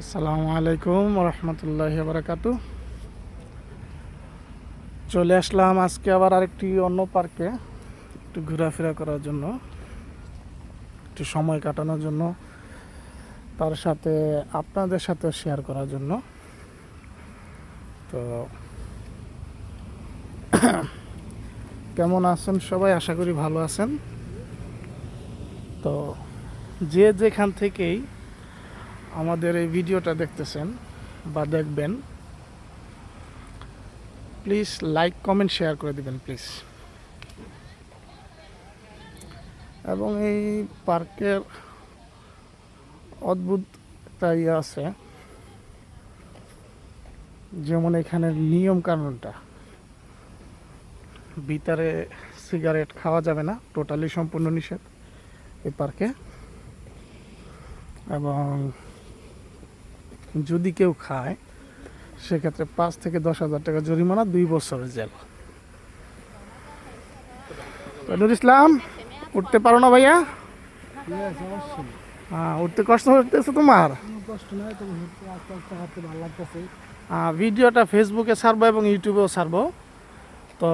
আসসালামু আলাইকুম রহমতুল্লাহি বারাকাতু। চলে আসলাম আজকে আবার আরেকটি অন্য পার্কে একটু ঘোরাফেরা করার জন্য, একটু সময় কাটানোর জন্য, তার সাথে আপনাদের সাথে শেয়ার করার জন্য। তো কেমন আছেন সবাই? আশা করি ভালো আছেন। তো যে যেখান থেকেই আমাদের এই ভিডিওটা দেখতেছেন বা দেখবেন, প্লিজ লাইক কমেন্ট শেয়ার করে দিবেন প্লিজ। এবং এই পার্কের অদ্ভুত একটা ইয়ে আছে, যেমন এখানের নিয়ম কানুনটা, ভিতরে সিগারেট খাওয়া যাবে না, টোটালি সম্পূর্ণ নিষেধ এই পার্কে। এবং যদি কেউ খায় সেক্ষেত্রে 5 থেকে 10,000 টাকা জরিমানা, 2 বছরের জেল। নুর ইসলাম, উঠতে পারো না ভাইয়া? হ্যাঁ, উঠতে কষ্ট হতেছে তোমার? ভিডিওটা ফেসবুকে ছাড়বো এবং ইউটিউবেও ছাড়বো। তো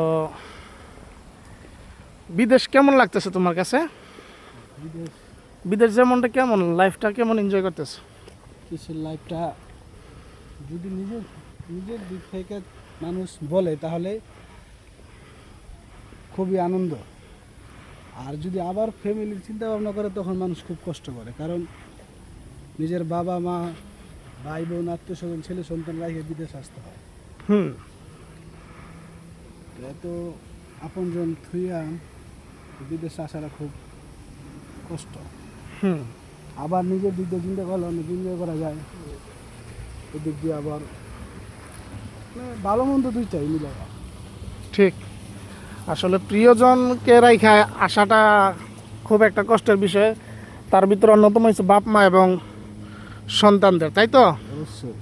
বিদেশ কেমন লাগতেছে তোমার কাছে? বিদেশ যেমনটা, কেমন লাইফটা কেমন এনজয় করতেছে? দেশের লাইফটা যদি নিজের নিজের দিক থেকে মানুষ বলে তাহলে খুবই আনন্দ। আর যদি আবার ফ্যামিলির চিন্তা ভাবনা করে তখন মানুষ খুব কষ্ট করে, কারণ নিজের বাবা মা, ভাই বোন, আত্মীয় স্বজন, ছেলে সন্তান রাখে বিদেশ আসতে হয়। এত আপনজন থুইয়া বিদেশে আসাটা খুব কষ্ট। আবার নিজের দিক দিয়ে চিন্তা করলে অনেক এনজয় করা যায়, এদিক দিয়ে আবার ভালো মন্দ দুইটাই মিলে। ঠিক, আসলে প্রিয়জনকে রাইখা আসাটা খুব একটা কষ্টের বিষয়। তার ভিতরে অন্যতম হচ্ছে বাপ মা এবং সন্তানদের, তাই তো? অবশ্যই।